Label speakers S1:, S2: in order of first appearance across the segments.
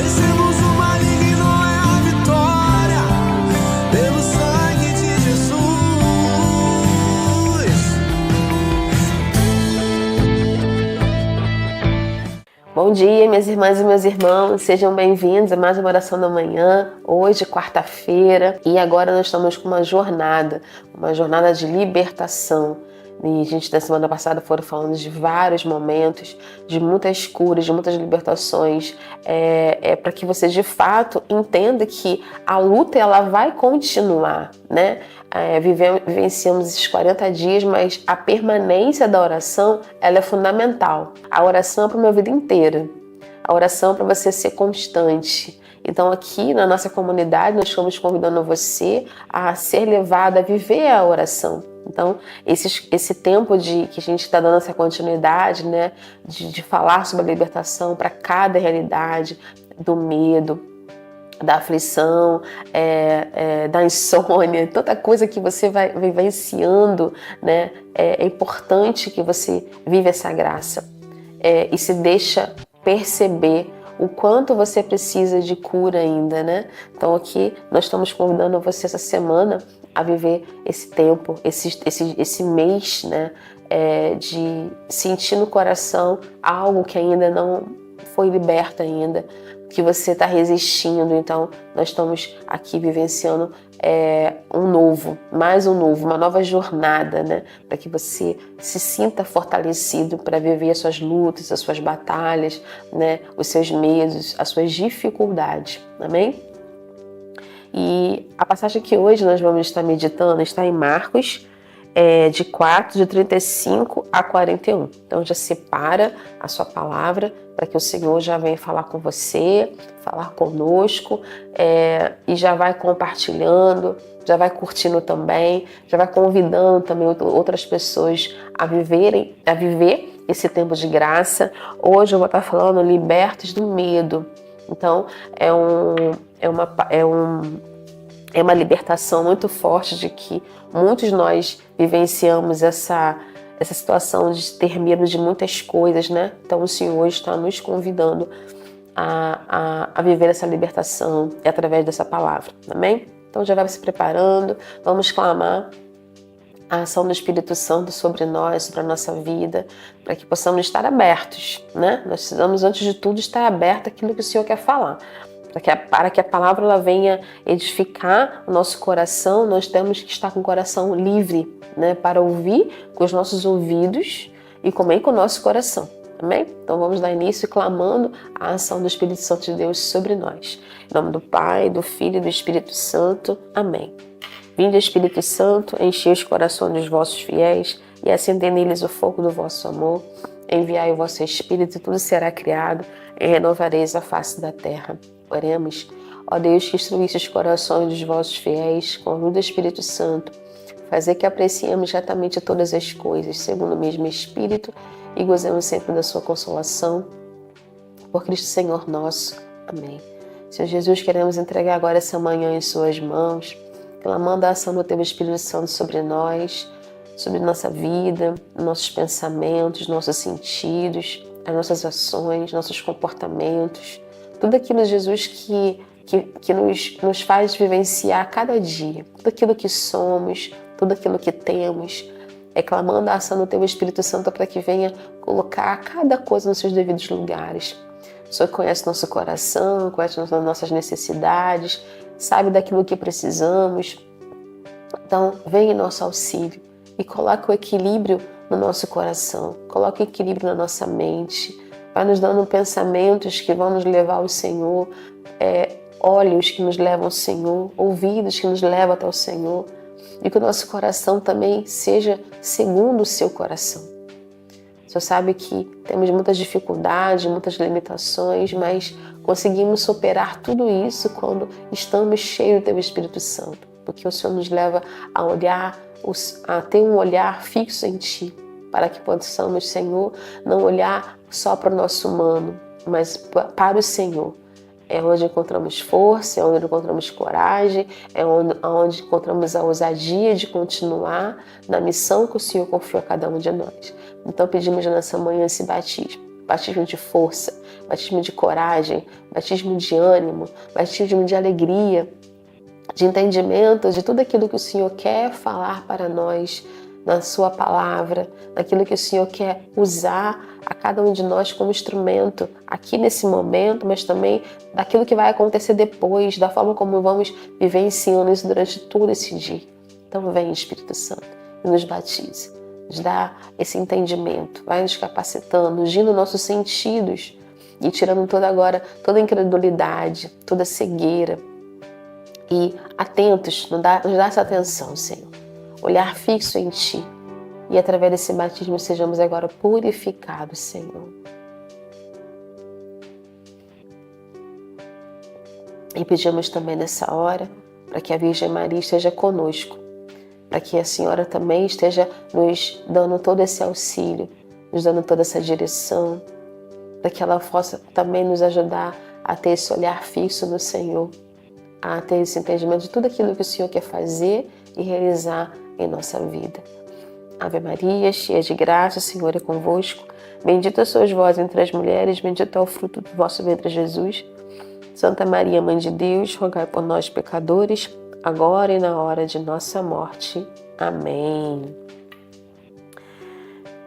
S1: Vencemos o maligno, é a vitória, pelo sangue de Jesus.
S2: Bom dia, minhas irmãs e meus irmãos, sejam bem-vindos a mais uma oração da manhã, hoje, quarta-feira, e agora nós estamos com uma jornada de libertação. E a gente, na semana passada, foram falando de vários momentos, de muitas curas, de muitas libertações, para que você, de fato, entenda que a luta ela vai continuar, né? Vivenciamos esses 40 dias, mas a permanência da oração ela é fundamental. A oração é para uma vida inteira. A oração é para você ser constante. Então aqui na nossa comunidade nós estamos convidando você a ser levado a viver a oração. Então esse tempo que a gente está dando essa continuidade, né, de falar sobre a libertação para cada realidade, do medo, da aflição, da insônia, toda coisa que você vai vivenciando, né? É importante que você viva essa graça e se deixa perceber o quanto você precisa de cura ainda, né? Então aqui nós estamos convidando você essa semana a viver esse tempo, esse mês, né? De sentir no coração algo que ainda não foi liberto ainda, que você está resistindo. Então nós estamos aqui vivenciando uma nova jornada, né? Para que você se sinta fortalecido para viver as suas lutas, as suas batalhas, né? Os seus medos, as suas dificuldades, amém? E a passagem que hoje nós vamos estar meditando está em Marcos, de 35 a 41. Então já separa a sua palavra para que o Senhor já venha falar com você, falar conosco, e já vai compartilhando, já vai curtindo também, já vai convidando também outras pessoas a viver esse tempo de graça. Hoje eu vou estar falando libertos do medo. Então é uma libertação muito forte de que muitos de nós vivenciamos essa situação de ter medo de muitas coisas, né? Então o Senhor hoje está nos convidando a viver essa libertação através dessa palavra, amém? Então já vai se preparando, vamos clamar a ação do Espírito Santo sobre nós, sobre a nossa vida, para que possamos estar abertos, né? Nós precisamos, antes de tudo, estar aberto àquilo que o Senhor quer falar. Para que a palavra ela venha edificar o nosso coração, nós temos que estar com o coração livre, né? Para ouvir com os nossos ouvidos e também com o nosso coração, amém? Então vamos dar início clamando a ação do Espírito Santo de Deus sobre nós. Em nome do Pai, do Filho e do Espírito Santo, amém. Vinde, Espírito Santo, enchei os corações dos vossos fiéis e acendei neles o fogo do vosso amor. Enviai o vosso Espírito e tudo será criado e renovareis a face da terra. Oremos. Ó Deus, que instruísse os corações dos vossos fiéis com a luz do Espírito Santo, fazer que apreciemos retamente todas as coisas, segundo o mesmo Espírito, e gozemos sempre da sua consolação. Por Cristo Senhor nosso. Amém. Senhor Jesus, queremos entregar agora essa manhã em suas mãos, clamando a ação do teu Espírito Santo sobre nós, sobre nossa vida, nossos pensamentos, nossos sentidos, as nossas ações, nossos comportamentos, tudo aquilo, Jesus, que nos faz vivenciar cada dia, tudo aquilo que somos, tudo aquilo que temos, clamando a ação do teu Espírito Santo para que venha colocar cada coisa nos seus devidos lugares. O Senhor conhece nosso coração, conhece as nossas necessidades, sabe daquilo que precisamos. Então, vem em nosso auxílio e coloque o equilíbrio no nosso coração, coloque o equilíbrio na nossa mente, vai nos dando pensamentos que vão nos levar ao Senhor, olhos que nos levam ao Senhor, ouvidos que nos levam até o Senhor, e que o nosso coração também seja segundo o seu coração. O Senhor sabe que temos muitas dificuldades, muitas limitações, mas conseguimos superar tudo isso quando estamos cheios do teu Espírito Santo, porque o Senhor nos leva a olhar, a ter um olhar fixo em Ti, para que possamos, Senhor, não olhar só para o nosso humano, mas para o Senhor. É onde encontramos força, é onde encontramos coragem, é onde encontramos a ousadia de continuar na missão que o Senhor confiou a cada um de nós. Então pedimos nessa manhã esse batismo, batismo de força, batismo de coragem, batismo de ânimo, batismo de alegria, de entendimento de tudo aquilo que o Senhor quer falar para nós na sua palavra, naquilo que o Senhor quer usar a cada um de nós como instrumento aqui nesse momento, mas também daquilo que vai acontecer depois, da forma como vamos vivenciando isso durante todo esse dia. Então vem, Espírito Santo, e nos batize, nos dá esse entendimento, vai nos capacitando, ungindo nossos sentidos e tirando toda incredulidade, toda cegueira. E atentos, nos dá essa atenção, Senhor. Olhar fixo em Ti. E através desse batismo sejamos agora purificados, Senhor. E pedimos também nessa hora para que a Virgem Maria esteja conosco. Para que a Senhora também esteja nos dando todo esse auxílio, nos dando toda essa direção. Para que ela possa também nos ajudar a ter esse olhar fixo no Senhor. A ter esse entendimento de tudo aquilo que o Senhor quer fazer e realizar em nossa vida. Ave Maria, cheia de graça, o Senhor é convosco. Bendita sois vós entre as mulheres, bendito é o fruto do vosso ventre, Jesus. Santa Maria, Mãe de Deus, rogai por nós, pecadores, agora e na hora de nossa morte. Amém.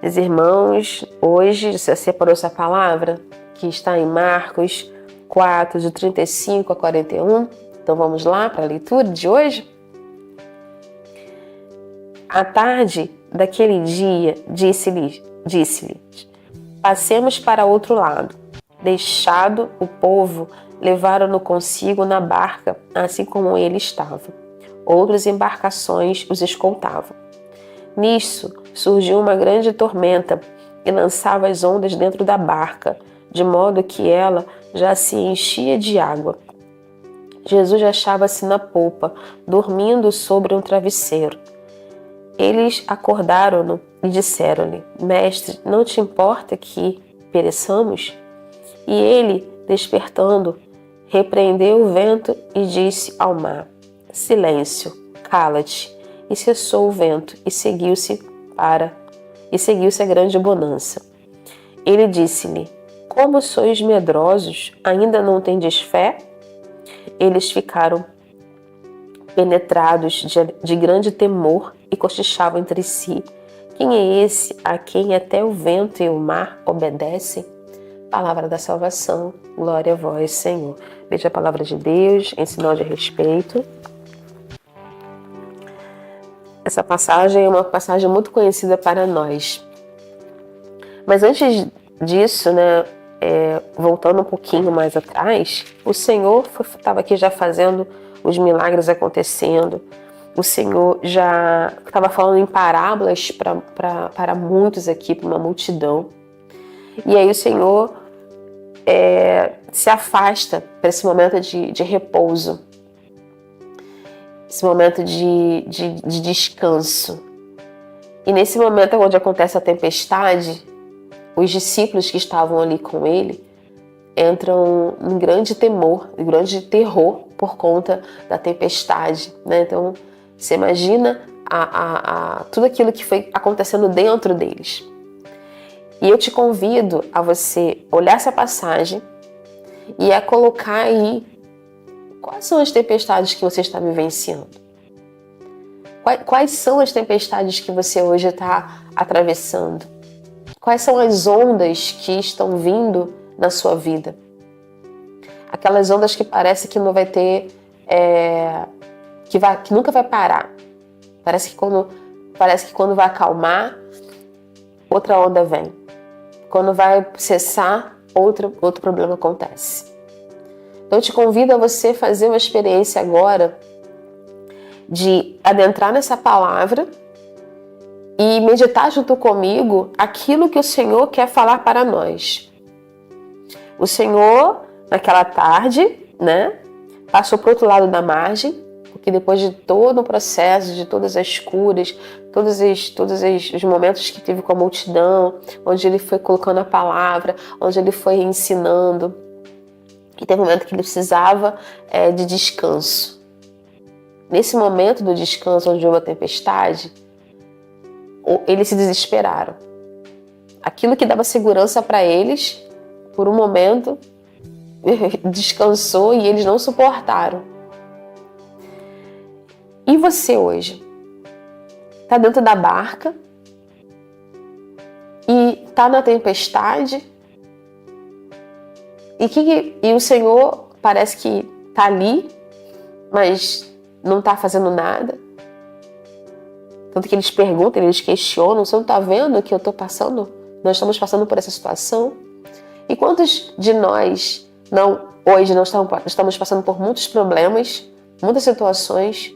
S2: Meus irmãos, hoje você separou essa palavra que está em Marcos 4, de 35 a 41. Então vamos lá para a leitura de hoje? À tarde daquele dia, disse-lhe, passemos para outro lado. Deixado o povo, levaram-no consigo na barca, assim como ele estava. Outras embarcações os escoltavam. Nisso surgiu uma grande tormenta e lançava as ondas dentro da barca, de modo que ela já se enchia de água. Jesus achava-se na polpa, dormindo sobre um travesseiro. Eles acordaram-no e disseram-lhe: Mestre, não te importa que pereçamos? E ele, despertando, repreendeu o vento e disse ao mar: Silêncio, cala-te. E cessou o vento e seguiu-se a grande bonança. Ele disse-lhe: Como sois medrosos, ainda não tendes fé? Eles ficaram penetrados de grande temor e cochichavam entre si: Quem é esse a quem até o vento e o mar obedecem? Palavra da salvação, glória a vós, Senhor. Veja a palavra de Deus em sinal de respeito. Essa passagem é uma passagem muito conhecida para nós. Mas antes disso, voltando um pouquinho mais atrás, o Senhor estava aqui já fazendo os milagres acontecendo. O Senhor já estava falando em parábolas para muitos aqui, para uma multidão. E aí o Senhor se afasta para esse momento de repouso, esse momento de descanso. E nesse momento onde acontece a tempestade, os discípulos que estavam ali com ele entram em grande temor, em grande terror por conta da tempestade, né? Então, você imagina tudo aquilo que foi acontecendo dentro deles. E eu te convido a você olhar essa passagem e a colocar aí quais são as tempestades que você está vivenciando. Quais são as tempestades que você hoje está atravessando? Quais são as ondas que estão vindo na sua vida? Aquelas ondas que parece que não vai ter, que nunca vai parar. Parece que quando vai acalmar, outra onda vem. Quando vai cessar, outro problema acontece. Então eu te convido a você fazer uma experiência agora de adentrar nessa palavra e meditar junto comigo aquilo que o Senhor quer falar para nós. O Senhor, naquela tarde, passou para o outro lado da margem, porque depois de todo o processo, de todas as curas, todos os momentos que teve com a multidão, onde ele foi colocando a palavra, onde ele foi ensinando, e teve um momento que ele precisava de descanso. Nesse momento do descanso, onde houve a tempestade, eles se desesperaram. aquilo que dava segurança para eles, por um momento, descansou e eles não suportaram. E você hoje? Está dentro da barca e está na tempestade e o Senhor parece que está ali, mas não está fazendo nada. Tanto que eles perguntam, eles questionam: você não está vendo o que eu estou passando? Nós estamos passando por essa situação. E quantos de nós hoje não estamos passando por muitos problemas, muitas situações,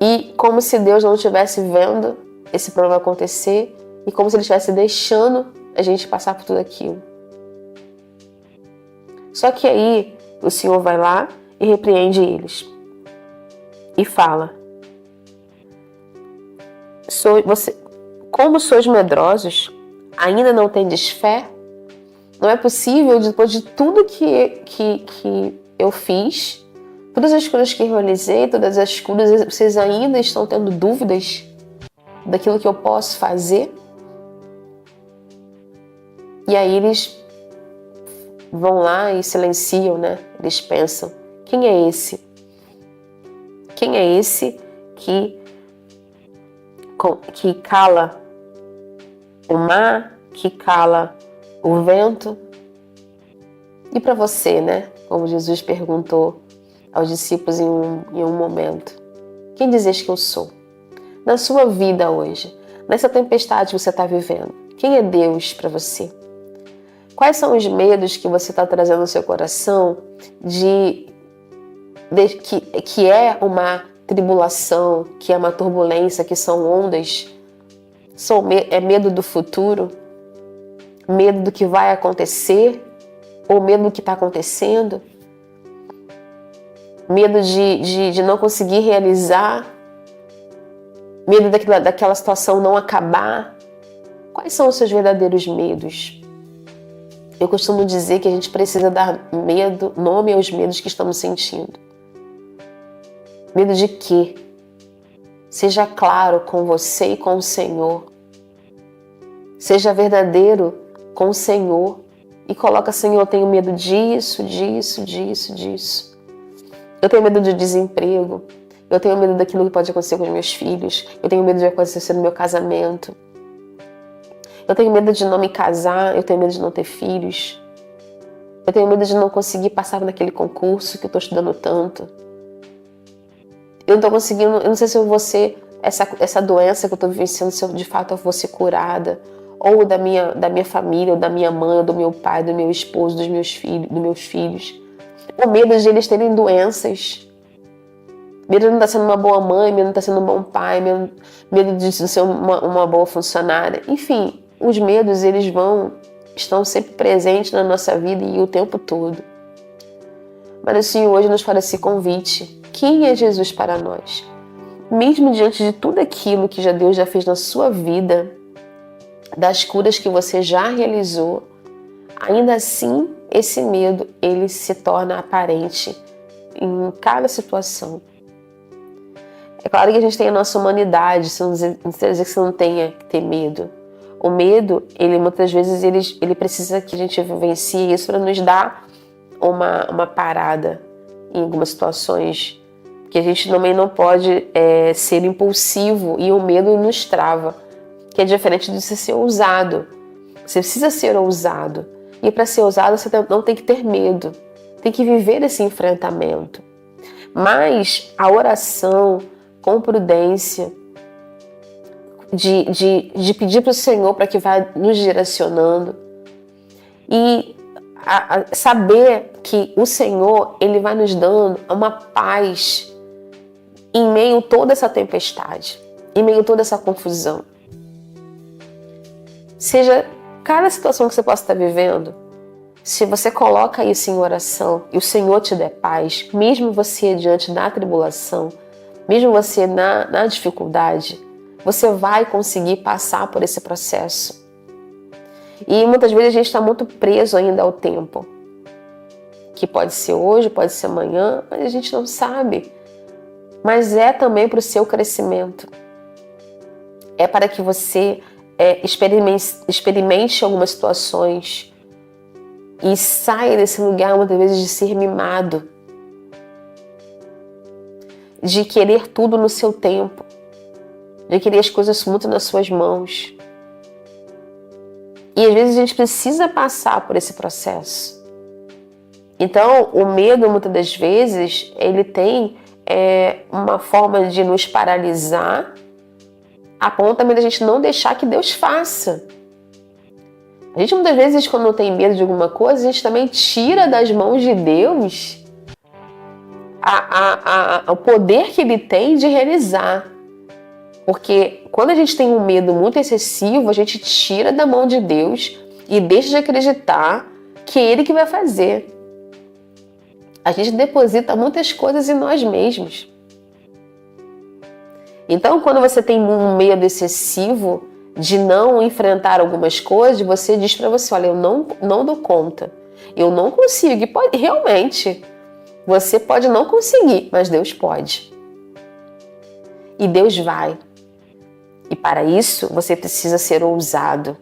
S2: e como se Deus não estivesse vendo esse problema acontecer e como se Ele estivesse deixando a gente passar por tudo aquilo. Só que aí o Senhor vai lá e repreende eles e fala: como sois medrosos, ainda não tendes fé? Não é possível, depois de tudo que eu fiz, todas as coisas que eu realizei, todas as curas, vocês ainda estão tendo dúvidas daquilo que eu posso fazer? E aí eles vão lá e silenciam, né? Eles pensam: quem é esse? Quem é esse que cala o mar, que cala o vento? E para você, né? Como Jesus perguntou aos discípulos em um momento: quem dizes que eu sou? Na sua vida hoje, nessa tempestade que você está vivendo, quem é Deus para você? Quais são os medos que você está trazendo no seu coração que é uma tribulação, que é uma turbulência, que são ondas? É medo do futuro? Medo do que vai acontecer? Ou medo do que está acontecendo? Medo de não conseguir realizar? Medo daquela situação não acabar? Quais são os seus verdadeiros medos? Eu costumo dizer que a gente precisa dar nome aos medos que estamos sentindo. Medo de quê? Seja claro com você e com o Senhor. Seja verdadeiro com o Senhor e coloca: Senhor, eu tenho medo disso, disso, disso, disso. Eu tenho medo de desemprego. Eu tenho medo daquilo que pode acontecer com os meus filhos. Eu tenho medo de acontecer no meu casamento. Eu tenho medo de não me casar. Eu tenho medo de não ter filhos. Eu tenho medo de não conseguir passar naquele concurso que eu estou estudando tanto. Eu não estou conseguindo, eu não sei se eu vou ser essa doença que eu estou vivenciando, se eu de fato eu vou ser curada, ou da minha família, ou da minha mãe, ou do meu pai, do meu esposo, dos meus filhos. O medo de eles terem doenças. Medo de não estar sendo uma boa mãe, medo de não estar sendo um bom pai, medo de ser uma boa funcionária. Enfim, os medos estão sempre presentes na nossa vida e o tempo todo. Mas o Senhor hoje nos faz esse convite: quem é Jesus para nós? Mesmo diante de tudo aquilo que Deus já fez na sua vida, das curas que você já realizou, ainda assim esse medo ele se torna aparente em cada situação. É claro que a gente tem a nossa humanidade, isso não quer dizer que você não tenha que ter medo. O medo, ele muitas vezes ele precisa que a gente vivencie isso para nos dar uma parada em algumas situações, que a gente também não pode ser impulsivo, e o medo nos trava, que é diferente de você ser ousado. Você precisa ser ousado, e para ser ousado você não tem que ter medo, tem que viver esse enfrentamento. Mas a oração com prudência, de pedir para o Senhor para que vá nos direcionando, e saber que o Senhor ele vai nos dando uma paz em meio a toda essa tempestade, em meio a toda essa confusão. Seja cada situação que você possa estar vivendo, se você coloca isso em oração e o Senhor te der paz, mesmo você diante da tribulação, mesmo você na dificuldade, você vai conseguir passar por esse processo. E muitas vezes a gente está muito preso ainda ao tempo, que pode ser hoje, pode ser amanhã, mas a gente não sabe. Mas é também para o seu crescimento. É para que você experimente algumas situações e saia desse lugar muitas vezes de ser mimado, de querer tudo no seu tempo, de querer as coisas muito nas suas mãos. E às vezes a gente precisa passar por esse processo. Então, o medo, muitas das vezes, ele tem uma forma de nos paralisar, a ponto também da gente não deixar que Deus faça. A gente, muitas vezes, quando tem medo de alguma coisa, a gente também tira das mãos de Deus o poder que Ele tem de realizar. Porque quando a gente tem um medo muito excessivo, a gente tira da mão de Deus e deixa de acreditar que é Ele que vai fazer. A gente deposita muitas coisas em nós mesmos. Então, quando você tem um medo excessivo de não enfrentar algumas coisas, você diz para você, olha, eu não dou conta, eu não consigo. E realmente, você pode não conseguir, mas Deus pode. E Deus vai. E para isso, você precisa ser ousado.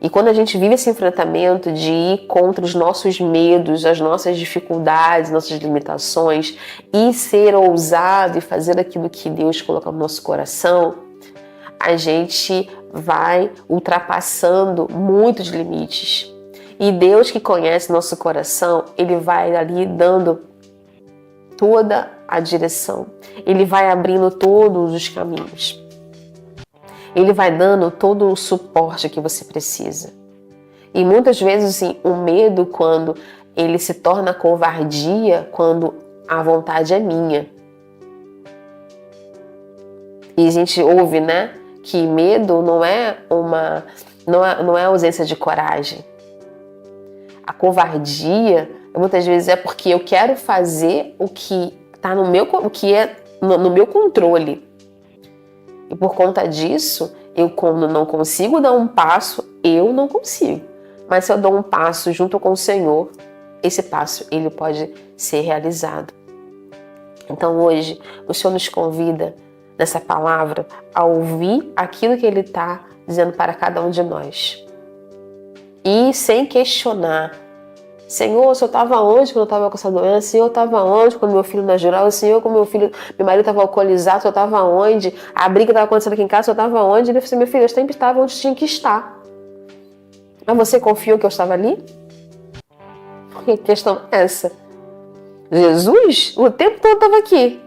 S2: E quando a gente vive esse enfrentamento de ir contra os nossos medos, as nossas dificuldades, nossas limitações, e ser ousado e fazer aquilo que Deus colocou no nosso coração, a gente vai ultrapassando muitos limites. E Deus, que conhece nosso coração, Ele vai ali dando toda a direção. Ele vai abrindo todos os caminhos. Ele vai dando todo o suporte que você precisa. E muitas vezes, assim, o medo, quando ele se torna covardia, quando a vontade é minha. E a gente ouve, né, que medo não é ausência de coragem. A covardia, muitas vezes, é porque eu quero fazer o que está no meu controle. E por conta disso, eu, quando não consigo dar um passo, eu não consigo. Mas se eu dou um passo junto com o Senhor, esse passo ele pode ser realizado. Então hoje, o Senhor nos convida, nessa palavra, a ouvir aquilo que Ele está dizendo para cada um de nós. E sem questionar. Senhor, o Senhor estava onde quando eu estava com essa doença? Senhor, eu estava onde quando meu filho nasceu? Senhor, quando meu marido estava alcoolizado, o Senhor estava onde? A briga estava acontecendo aqui em casa, o Senhor estava onde? Ele disse, meu filho, eu sempre estava onde tinha que estar. Mas você confiou que eu estava ali? Que questão é essa? Jesus, o tempo todo estava aqui.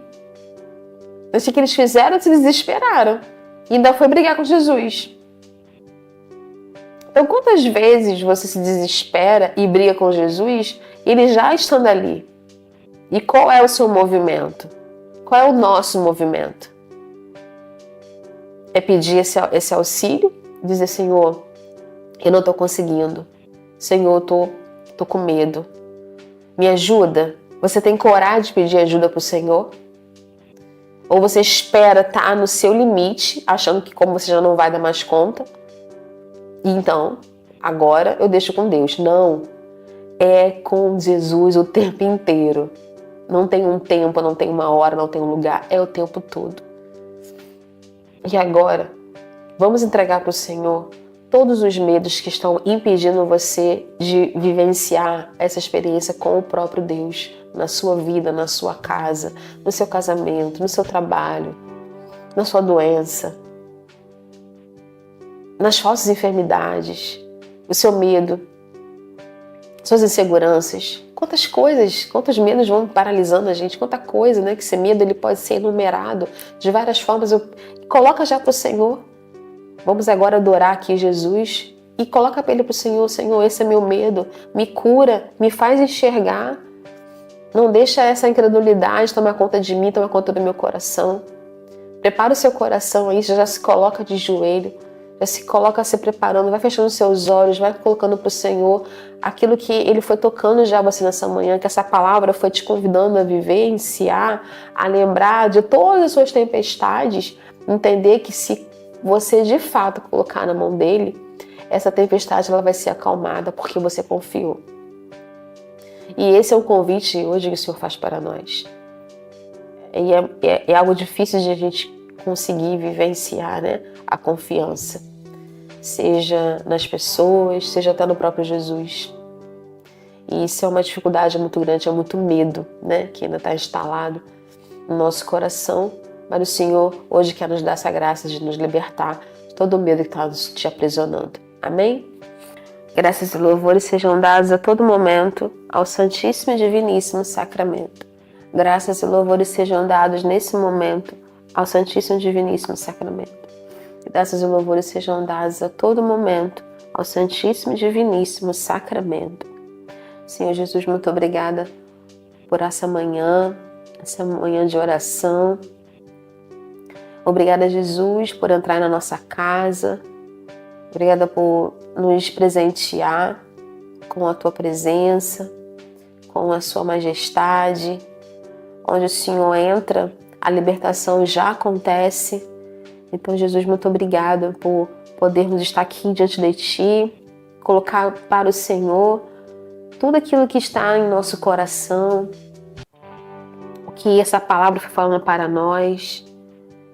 S2: Mas o que eles fizeram? Se desesperaram. E ainda foi brigar com Jesus. Então, quantas vezes você se desespera e briga com Jesus, ele já estando ali? E qual é o seu movimento? Qual é o nosso movimento? É pedir esse auxílio? Dizer, Senhor, eu não estou conseguindo. Senhor, eu estou com medo. Me ajuda? Você tem coragem de pedir ajuda para o Senhor? Ou você espera estar no seu limite, achando que como você já não vai dar mais conta, então, agora eu deixo com Deus. Não, é com Jesus o tempo inteiro. Não tem um tempo, não tem uma hora, não tem um lugar, é o tempo todo. E agora, vamos entregar para o Senhor todos os medos que estão impedindo você de vivenciar essa experiência com o próprio Deus, na sua vida, na sua casa, no seu casamento, no seu trabalho, na sua doença, nas falsas enfermidades, o seu medo, suas inseguranças. Quantas coisas, quantos medos vão paralisando a gente, quanta coisa, né? Que esse medo ele pode ser enumerado de várias formas. Coloca já para o Senhor. Vamos agora adorar aqui Jesus e coloca para Ele para o Senhor. Senhor, esse é meu medo, me cura, me faz enxergar. Não deixa essa incredulidade tomar conta de mim, tomar conta do meu coração. Prepara o seu coração aí, já se coloca de joelho. Já se coloca se preparando, vai fechando os seus olhos, vai colocando para o Senhor aquilo que Ele foi tocando já você nessa manhã, que essa palavra foi te convidando a vivenciar, a lembrar de todas as suas tempestades, entender que se você de fato colocar na mão dEle, essa tempestade ela vai ser acalmada porque você confiou. E esse é o convite hoje que o Senhor faz para nós. E é algo difícil de a gente conseguir vivenciar, né? A confiança. seja nas pessoas, seja até no próprio Jesus. E isso é uma dificuldade muito grande, é muito medo, né, que ainda está instalado no nosso coração. Mas o Senhor hoje quer nos dar essa graça de nos libertar de todo o medo que está te aprisionando. Amém? Graças e louvores sejam dados a todo momento ao Santíssimo e Diviníssimo Sacramento. Graças e louvores sejam dados nesse momento ao Santíssimo e Diviníssimo Sacramento. Graças e louvores sejam dados a todo momento ao Santíssimo e Diviníssimo Sacramento. Senhor Jesus, muito obrigada por essa manhã de oração. Obrigada, Jesus, por entrar na nossa casa. Obrigada por nos presentear com a Tua presença, com a Sua majestade. Onde o Senhor entra, a libertação já acontece. Então, Jesus, muito obrigada por podermos estar aqui diante de Ti, colocar para o Senhor tudo aquilo que está em nosso coração, o que essa palavra foi falando para nós,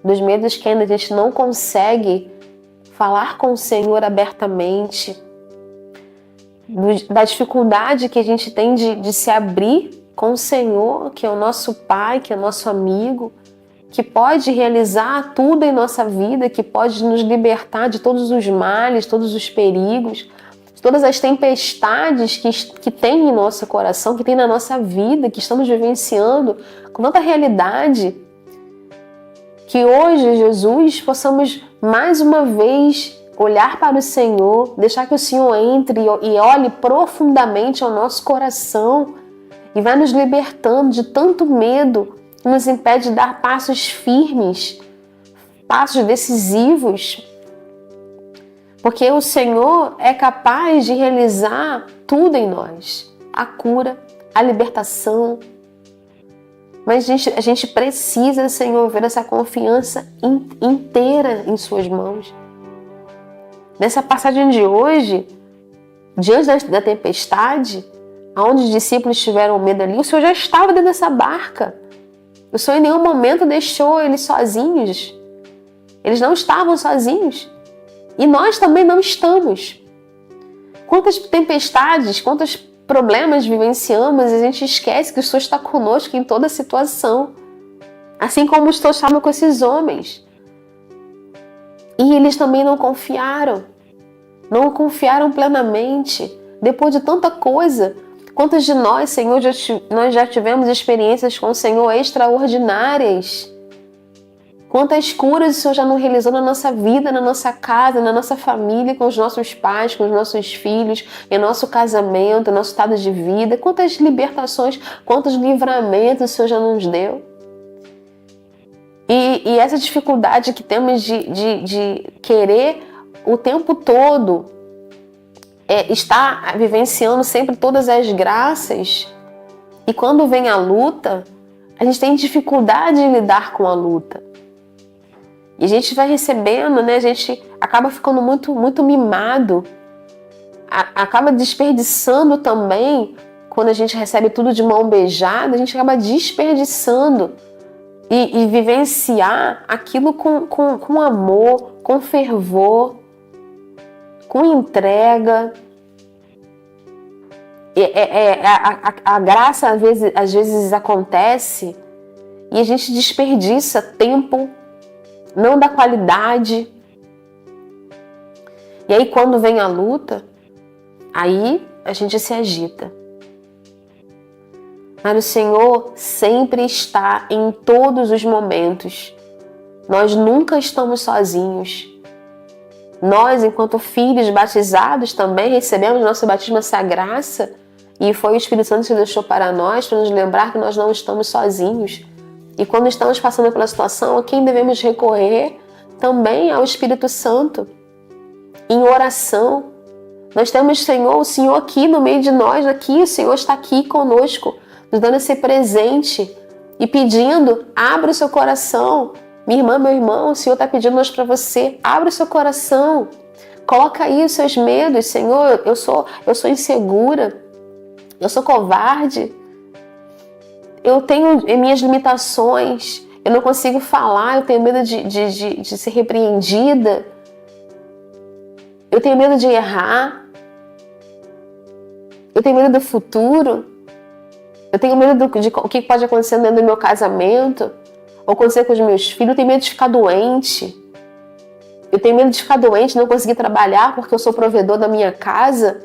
S2: dos medos que ainda a gente não consegue falar com o Senhor abertamente, da dificuldade que a gente tem de se abrir com o Senhor, que é o nosso Pai, que é o nosso amigo, que pode realizar tudo em nossa vida, que pode nos libertar de todos os males, todos os perigos, de todas as tempestades que tem em nosso coração, que tem na nossa vida, que estamos vivenciando com tanta realidade. Que hoje, Jesus, possamos mais uma vez olhar para o Senhor, deixar que o Senhor entre e olhe profundamente ao nosso coração e vai nos libertando de tanto medo que nos impede de dar passos firmes, passos decisivos. Porque o Senhor é capaz de realizar tudo em nós. A cura, a libertação. Mas a gente precisa, Senhor, ver essa confiança inteira em Suas mãos. Nessa passagem de hoje, diante da tempestade, onde os discípulos tiveram medo ali, o Senhor já estava dentro dessa barca. O Senhor em nenhum momento deixou eles sozinhos. Eles não estavam sozinhos. E nós também não estamos. Quantas tempestades, quantos problemas vivenciamos e a gente esquece que o Senhor está conosco em toda situação. Assim como o Senhor estava com esses homens. E eles também não confiaram plenamente. Depois de tanta coisa, quantos de nós, Senhor, nós já tivemos experiências com o Senhor extraordinárias? Quantas curas o Senhor já não realizou na nossa vida, na nossa casa, na nossa família, com os nossos pais, com os nossos filhos, em nosso casamento, em nosso estado de vida. Quantas libertações, quantos livramentos o Senhor já nos deu. E essa dificuldade que temos de querer o tempo todo estar vivenciando sempre todas as graças. E quando vem a luta, a gente tem dificuldade em lidar com a luta. E a gente vai recebendo, né? A gente acaba ficando muito, muito mimado. Acaba desperdiçando também. Quando a gente recebe tudo de mão beijada, a gente acaba desperdiçando. E vivenciar aquilo com amor, com fervor, com entrega. A graça às vezes acontece e a gente desperdiça tempo, não dá qualidade. E aí quando vem a luta, aí a gente se agita. Mas o Senhor sempre está em todos os momentos. Nós nunca estamos sozinhos. Nós, enquanto filhos batizados, também recebemos nosso batismo, essa graça, e foi o Espírito Santo que deixou para nós, para nos lembrar que nós não estamos sozinhos. E quando estamos passando pela situação, a quem devemos recorrer? Também ao Espírito Santo, em oração. Nós temos o Senhor aqui no meio de nós, aqui, o Senhor está aqui conosco, nos dando esse presente e pedindo, abra o seu coração. Minha irmã, meu irmão, o Senhor está pedindo hoje para você, abra o seu coração. Coloca aí os seus medos, Senhor, eu sou insegura, eu sou covarde, eu tenho minhas limitações, eu não consigo falar, eu tenho medo de ser repreendida. Eu tenho medo de errar. Eu tenho medo do futuro. Eu tenho medo de o que pode acontecer dentro do meu casamento, ou acontecer com os meus filhos. Eu tenho medo de ficar doente. Eu tenho medo de ficar doente e não conseguir trabalhar porque eu sou provedor da minha casa.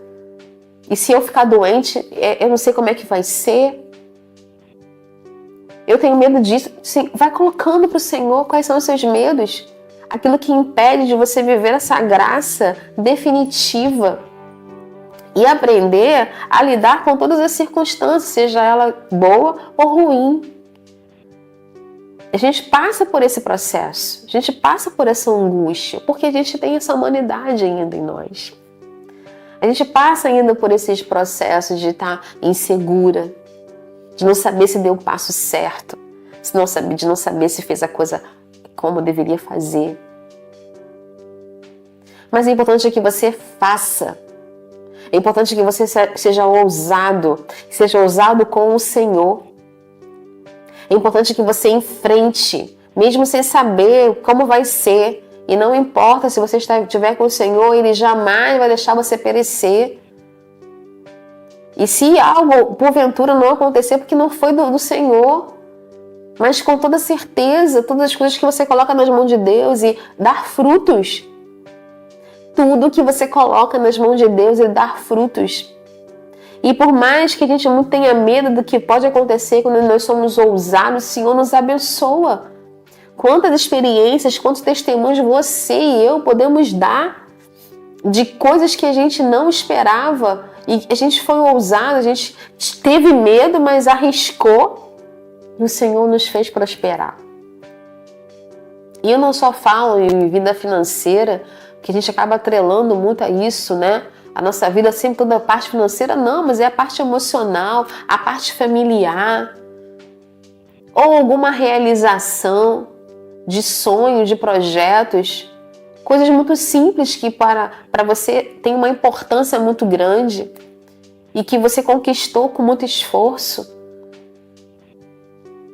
S2: E se eu ficar doente, eu não sei como é que vai ser. Eu tenho medo disso. Sim, vai colocando para o Senhor quais são os seus medos. Aquilo que impede de você viver essa graça definitiva. E aprender a lidar com todas as circunstâncias, seja ela boa ou ruim. A gente passa por esse processo, a gente passa por essa angústia, porque a gente tem essa humanidade ainda em nós. A gente passa ainda por esses processos de estar insegura, de não saber se deu o passo certo, de não saber se fez a coisa como deveria fazer. Mas é importante que você faça. É importante que você seja ousado com o Senhor. É importante que você enfrente, mesmo sem saber como vai ser. E não importa se você estiver com o Senhor, Ele jamais vai deixar você perecer. E se algo, porventura, não acontecer, porque não foi do Senhor, mas com toda certeza, todas as coisas que você coloca nas mãos de Deus e dar frutos. Tudo que você coloca nas mãos de Deus, Ele dá frutos. E por mais que a gente não tenha medo do que pode acontecer quando nós somos ousados, o Senhor nos abençoa. Quantas experiências, quantos testemunhos você e eu podemos dar de coisas que a gente não esperava. E a gente foi ousado, a gente teve medo, mas arriscou. E o Senhor nos fez prosperar. E eu não só falo em vida financeira, que a gente acaba atrelando muito a isso, né? A nossa vida sempre toda a parte financeira, não, mas é a parte emocional, a parte familiar, ou alguma realização de sonhos, de projetos, coisas muito simples que para você tem uma importância muito grande e que você conquistou com muito esforço.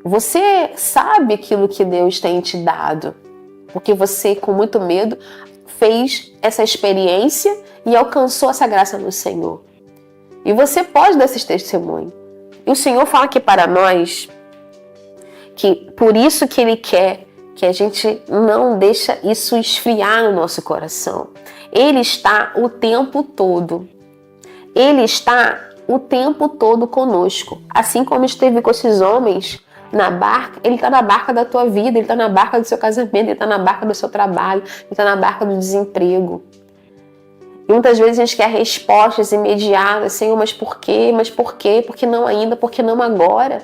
S2: Você sabe aquilo que Deus tem te dado, porque você, com muito medo, fez essa experiência e alcançou essa graça no Senhor. E você pode dar esse testemunho. E o Senhor fala aqui para nós que por isso que Ele quer que a gente não deixa isso esfriar no nosso coração. Ele está o tempo todo. Ele está o tempo todo conosco. Assim como esteve com esses homens na barca, Ele está na barca da tua vida, Ele está na barca do seu casamento, Ele está na barca do seu trabalho, Ele está na barca do desemprego. E muitas vezes a gente quer respostas imediatas, Senhor, mas por quê? Mas por quê? Por que não ainda? Por que não agora?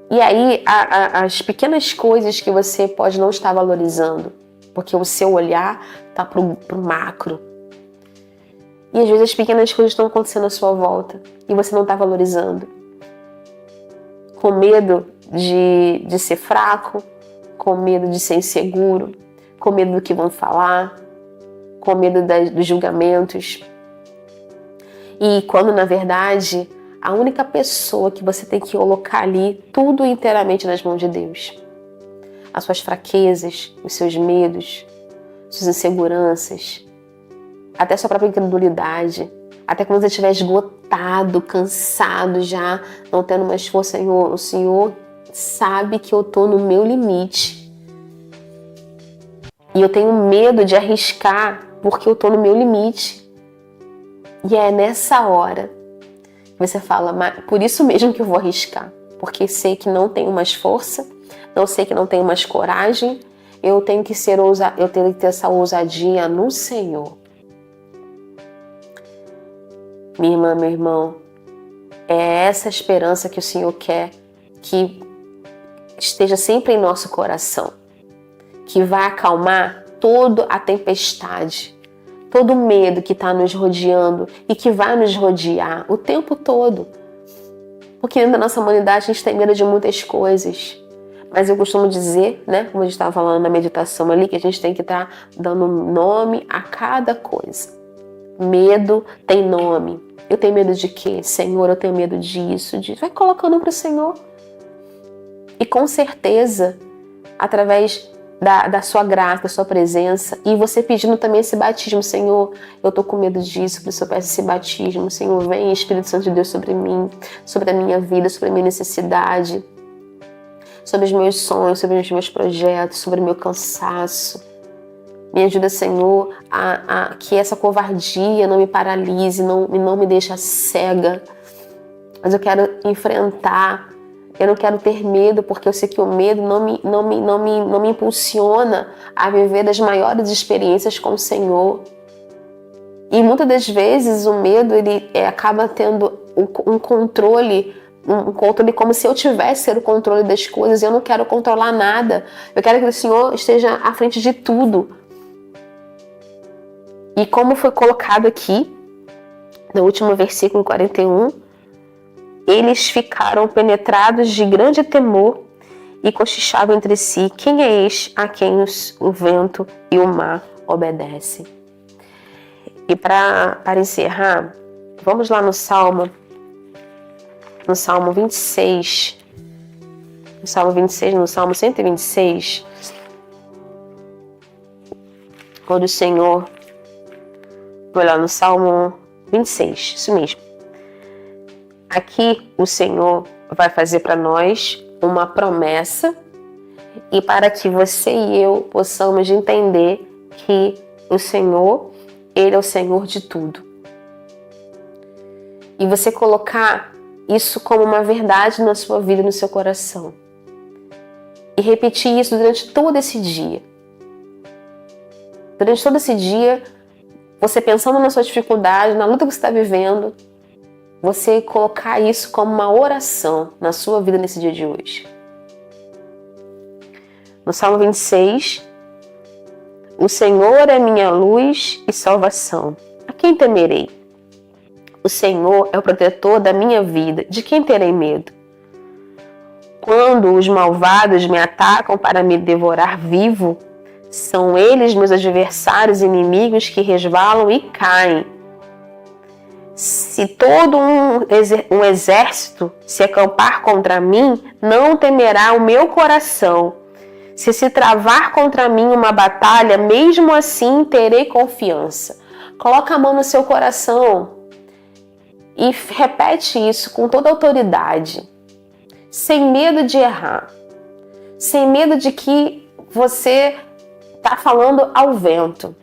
S2: E aí, as pequenas coisas que você pode não estar valorizando, porque o seu olhar está para o macro. E às vezes as pequenas coisas estão acontecendo à sua volta e você não está valorizando. Com medo de ser fraco, com medo de ser inseguro, com medo do que vão falar, com medo dos julgamentos. E quando, na verdade, a única pessoa que você tem que colocar ali tudo inteiramente nas mãos de Deus. As suas fraquezas, os seus medos, suas inseguranças, até sua própria incredulidade, até quando você estiver esgotado, cansado já, não tendo mais força, Senhor, o Senhor sabe que eu estou no meu limite. E eu tenho medo de arriscar porque eu estou no meu limite. E é nessa hora que você fala, mas por isso mesmo que eu vou arriscar. Porque sei que não tenho mais força, não sei que não tenho mais coragem, eu tenho que ter essa ousadia no Senhor. Minha irmã, meu irmão, é essa esperança que o Senhor quer que esteja sempre em nosso coração, que vai acalmar toda a tempestade, todo o medo que está nos rodeando e que vai nos rodear o tempo todo. Porque dentro da nossa humanidade a gente tem medo de muitas coisas. Mas eu costumo dizer, né, como a gente estava falando na meditação ali, que a gente tem que estar dando nome a cada coisa. Medo tem nome. Eu tenho medo de quê? Senhor, eu tenho medo disso, disso. Vai colocando para o Senhor. E com certeza, através da sua graça, da sua presença, e você pedindo também esse batismo. Senhor, eu tô com medo disso, por isso eu peço esse batismo. Senhor, vem Espírito Santo de Deus sobre mim, sobre a minha vida, sobre a minha necessidade, sobre os meus sonhos, sobre os meus projetos, sobre o meu cansaço. Me ajuda, Senhor, a que essa covardia não me paralise, não me deixe cega. Mas eu quero enfrentar. Eu não quero ter medo, porque eu sei que o medo não me impulsiona a viver das maiores experiências com o Senhor. E muitas das vezes o medo ele acaba tendo um controle como se eu tivesse o controle das coisas. E eu não quero controlar nada. Eu quero que o Senhor esteja à frente de tudo. E como foi colocado aqui, no último versículo 41, eles ficaram penetrados de grande temor e cochichavam entre si: quem é este a quem o vento e o mar obedecem? E para encerrar, vamos lá no Salmo 26, no Salmo 126, quando o Senhor, olha, no Salmo 26, isso mesmo. Aqui o Senhor vai fazer para nós uma promessa, e para que você e eu possamos entender que o Senhor, Ele é o Senhor de tudo. E você colocar isso como uma verdade na sua vida, no seu coração. E repetir isso durante todo esse dia. Durante todo esse dia, você pensando na sua dificuldade, na luta que você está vivendo, você colocar isso como uma oração na sua vida nesse dia de hoje. No Salmo 26, o Senhor é minha luz e salvação. A quem temerei? O Senhor é o protetor da minha vida. De quem terei medo? Quando os malvados me atacam para me devorar vivo, são eles meus adversários e inimigos que resvalam e caem. Se todo um exército se acampar contra mim, não temerá o meu coração. Se travar contra mim uma batalha, mesmo assim terei confiança. Coloca a mão no seu coração e repete isso com toda autoridade, sem medo de errar, sem medo de que você está falando ao vento.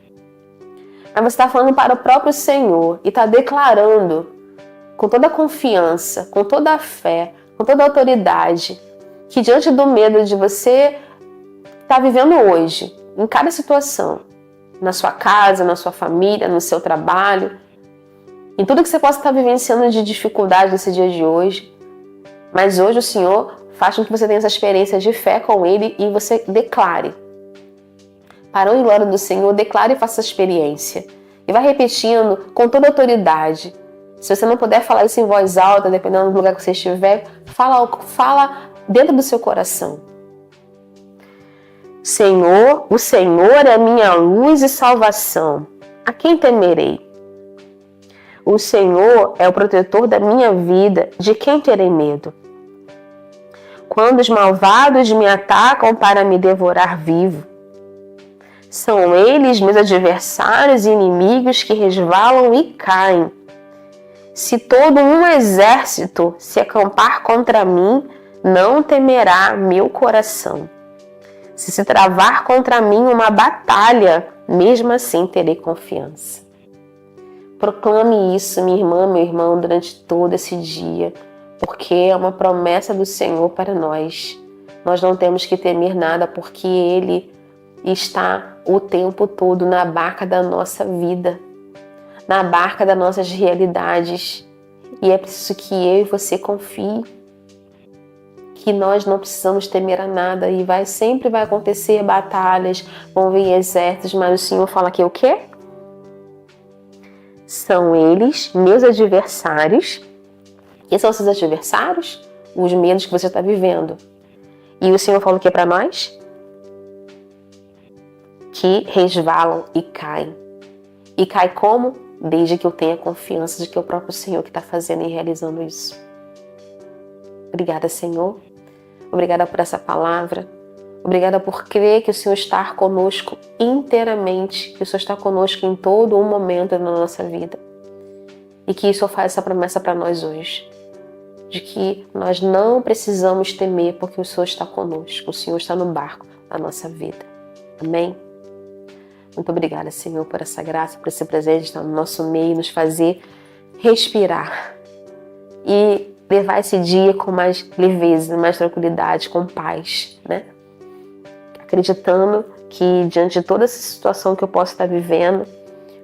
S2: Mas você está falando para o próprio Senhor e está declarando com toda a confiança, com toda a fé, com toda a autoridade, que diante do medo de você estar vivendo hoje, em cada situação, na sua casa, na sua família, no seu trabalho, em tudo que você possa estar vivenciando de dificuldade nesse dia de hoje, mas hoje o Senhor faz com que você tenha essa experiência de fé com Ele e você declare. Para a glória do Senhor, declare e faça essa experiência. E vai repetindo com toda a autoridade. Se você não puder falar isso em voz alta, dependendo do lugar que você estiver, fala dentro do seu coração. Senhor, o Senhor é minha luz e salvação. A quem temerei? O Senhor é o protetor da minha vida. De quem terei medo? Quando os malvados me atacam para me devorar vivo, são eles meus adversários e inimigos que resvalam e caem. Se todo um exército se acampar contra mim, não temerá meu coração. Se travar contra mim uma batalha, mesmo assim terei confiança. Proclame isso, minha irmã, meu irmão, durante todo esse dia, porque é uma promessa do Senhor para nós. Nós não temos que temer nada, porque Ele está o tempo todo na barca da nossa vida, na barca das nossas realidades. E é preciso que eu e você confie que nós não precisamos temer a nada, e sempre vai acontecer batalhas, vão vir exércitos, mas o Senhor fala aqui o quê? São eles meus adversários. Quem são seus adversários? Os medos que você está vivendo. E o Senhor fala o que para nós? Que resvalam e caem. E cai como? Desde que eu tenha confiança de que é o próprio Senhor que está fazendo e realizando isso. Obrigada, Senhor. Obrigada por essa palavra. Obrigada por crer que o Senhor está conosco inteiramente, que o Senhor está conosco em todo um momento na nossa vida. E que isso faz essa promessa para nós hoje, de que nós não precisamos temer porque o Senhor está conosco, o Senhor está no barco da nossa vida. Amém? Muito obrigada, Senhor, por essa graça, por esse presente estar no nosso meio, nos fazer respirar e levar esse dia com mais leveza, mais tranquilidade, com paz, né? Acreditando que diante de toda essa situação que eu posso estar vivendo,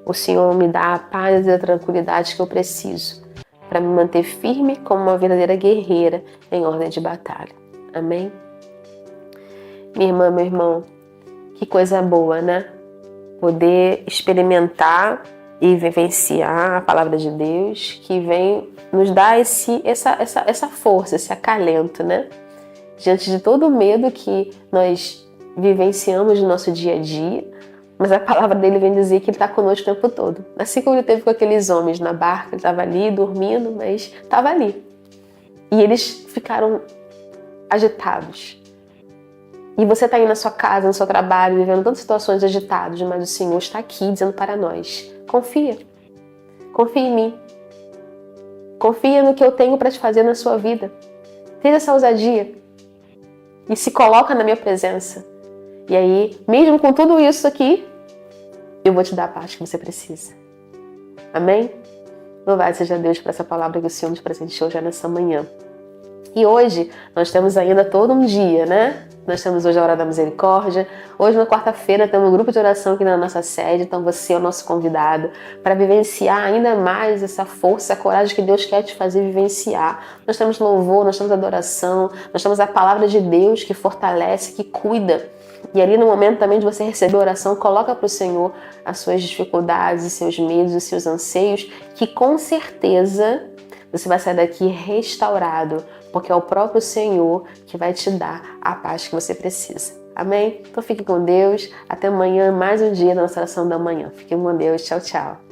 S2: o Senhor me dá a paz e a tranquilidade que eu preciso para me manter firme como uma verdadeira guerreira em ordem de batalha. Amém? Minha irmã, meu irmão, que coisa boa, né? Poder experimentar e vivenciar a palavra de Deus que vem nos dar essa força, esse acalento, né? Diante de todo o medo que nós vivenciamos no nosso dia a dia, mas a palavra dele vem dizer que ele está conosco o tempo todo. Assim como ele teve com aqueles homens na barca, ele estava ali dormindo, mas estava ali. E eles ficaram agitados. E você está aí na sua casa, no seu trabalho, vivendo tantas situações agitadas, mas o Senhor está aqui dizendo para nós: confia. Confia em mim. Confia no que eu tenho para te fazer na sua vida. Tenha essa ousadia. E se coloca na minha presença. E aí, mesmo com tudo isso aqui, eu vou te dar a paz que você precisa. Amém? Louvado seja Deus por essa palavra que o Senhor nos presenteou já nessa manhã. E hoje, nós temos ainda todo um dia, né? Nós temos hoje a Hora da Misericórdia. Hoje, na quarta-feira, temos um grupo de oração aqui na nossa sede. Então, você é o nosso convidado para vivenciar ainda mais essa força, a coragem que Deus quer te fazer vivenciar. Nós temos louvor, nós temos adoração, nós temos a palavra de Deus que fortalece, que cuida. E ali no momento também de você receber a oração, coloca para o Senhor as suas dificuldades, os seus medos, os seus anseios, que com certeza você vai sair daqui restaurado, porque é o próprio Senhor que vai te dar a paz que você precisa. Amém? Então fique com Deus. Até amanhã, mais um dia da nossa oração da manhã. Fique com Deus. Tchau, tchau.